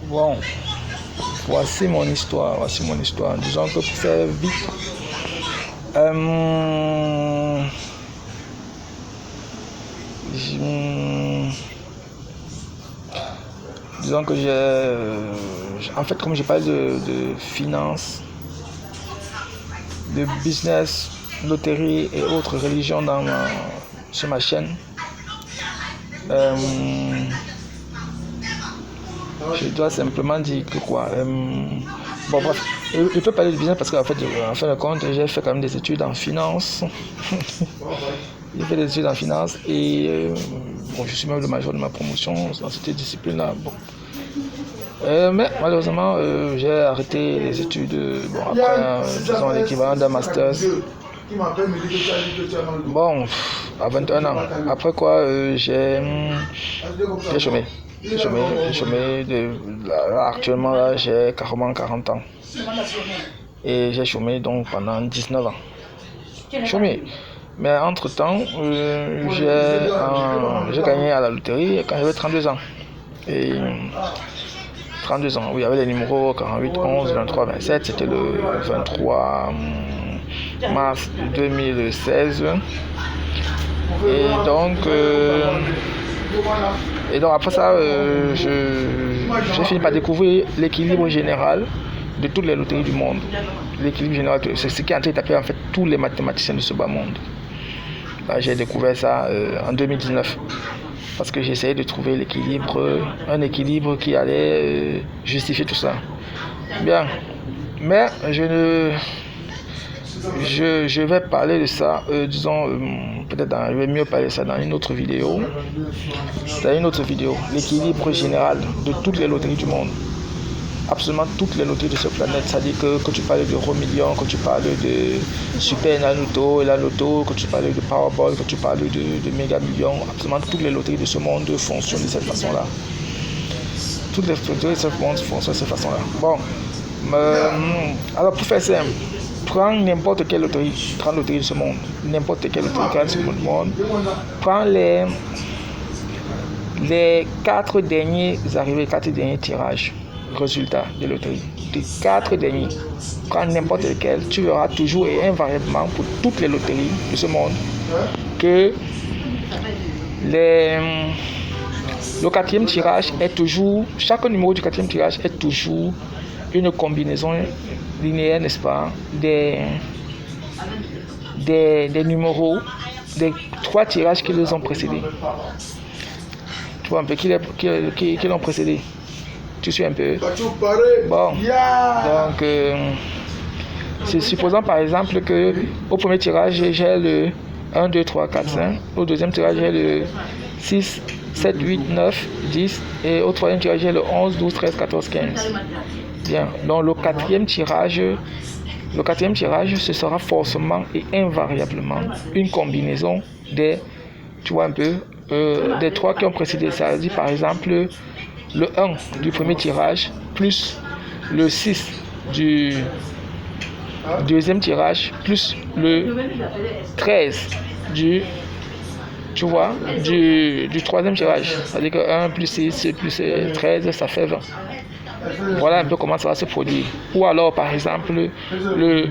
Bon, voici mon histoire. Disons que pour faire vite, disons que en fait, comme je parle de finances, de business, loterie et autres religions sur ma chaîne, je dois simplement dire que quoi. Bon, bref, je peux parler de business parce qu'en fait, en fin de compte, j'ai fait quand même des études en finance. J'ai fait des études en finance et bon, je suis même le major de ma promotion dans cette discipline-là. Bon. Mais malheureusement, j'ai arrêté les études après, disons, l'équivalent d'un master. Bon, à 21 ans. Après quoi, j'ai chômé. Actuellement, là, j'ai carrément 40 ans. Et j'ai chômé donc pendant 19 ans. Mais entre-temps, j'ai gagné à la loterie quand j'avais 32 ans. Et 32 ans, oui, il y avait les numéros 48, 11, 23, 27. C'était le 23 mars 2016. Et donc après ça, j'ai fini par découvrir l'équilibre général de toutes les loteries du monde. L'équilibre général, c'est ce qui a tapé en fait tous les mathématiciens de ce bas monde. Là, j'ai découvert ça en 2019 parce que j'essayais de trouver un équilibre qui allait justifier tout ça. Bien, mais je vais parler de ça, je vais mieux parler de ça dans une autre vidéo. L'équilibre général de toutes les loteries du monde. Absolument toutes les loteries de cette planète. C'est-à-dire que tu parles de Euromillions, que tu parles de Super Nanoto et la Loto, que tu parles de Powerball, que tu parles de Méga Millions. Absolument toutes les loteries de ce monde fonctionnent de cette façon-là. Toutes les loteries de ce monde fonctionnent de cette façon-là. Bon, alors pour faire simple, prends n'importe quelle loterie, de ce monde, n'importe quelle loterie de ce monde, prends les 4 derniers tirages, résultats de loterie, les 4 derniers, prends n'importe lequel, tu verras toujours et invariablement pour toutes les loteries de ce monde que le 4e tirage est toujours, chaque numéro du 4e tirage est toujours une combinaison linéaire, n'est-ce pas, des numéros des 3 tirages qui les ont précédés. Tu vois un peu qui l'ont précédé. Tu suis un peu. Bon, donc supposons par exemple que au premier tirage j'ai le 1, 2, 3, 4, 5. Au deuxième tirage j'ai le 6, 7, 8, 9, 10. Et au troisième tirage j'ai le 11, 12, 13, 14, 15. Bien, donc le 4e tirage, ce sera forcément et invariablement une combinaison des 3 qui ont précédé. Ça veut dire par exemple le 1 du premier tirage plus le 6 du deuxième tirage plus le 13 du 3e tirage. C'est-à-dire que 1 plus 6 plus 13, ça fait 20. Voilà un peu comment ça va se produire. Ou alors, par exemple, le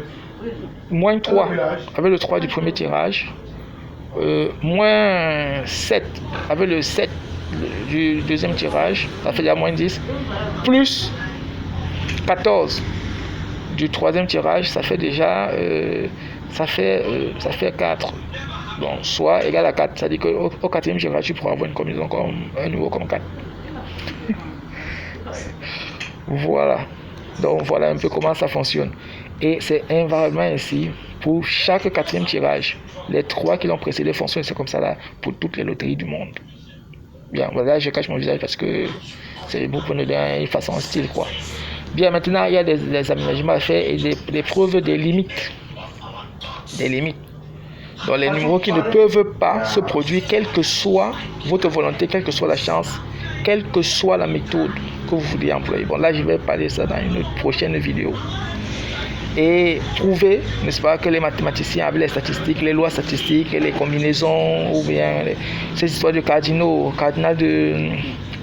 moins 3 avec le 3 du premier tirage, moins 7 avec le 7 du deuxième tirage, ça fait déjà moins 10, plus 14 du troisième tirage, ça fait déjà ça fait 4. Donc, soit égal à 4, c'est-à-dire qu'au 4e tirage, tu pourras avoir une combinaison comme un numéro comme 4. Voilà. Donc voilà un peu comment ça fonctionne. Et c'est invariablement ainsi pour chaque 4e tirage. Les 3 qui l'ont précédé fonctionnent, c'est comme ça là pour toutes les loteries du monde. Bien, voilà, je cache mon visage parce que c'est beaucoup de une façon style quoi. Bien, maintenant il y a des aménagements à faire et des preuves des limites. Donc les numéros qui ne peuvent pas se produire, quelle que soit votre volonté, quelle que soit la chance, quelle que soit la méthode que vous voulez employer. Bon, là, je vais parler de ça dans une prochaine vidéo. Et prouver, n'est-ce pas, que les mathématiciens avec les statistiques, les lois statistiques, et les combinaisons, ou bien ces histoires de cardinal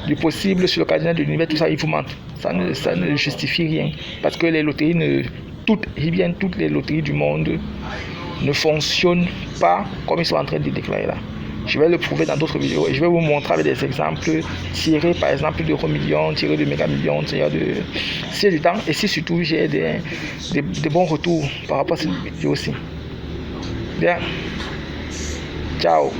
du possible sur le cardinal de l'univers, tout ça, ils vous mentent. Ça ne justifie rien. Parce que les loteries, toutes les loteries du monde ne fonctionnent pas comme ils sont en train de le déclarer là. Je vais le prouver dans d'autres vidéos et je vais vous montrer avec des exemples tirés par exemple de Euromillions, tirés de Méga Millions, tirés de si du temps et si surtout j'ai des bons retours par rapport à cette vidéo aussi. Bien, ciao.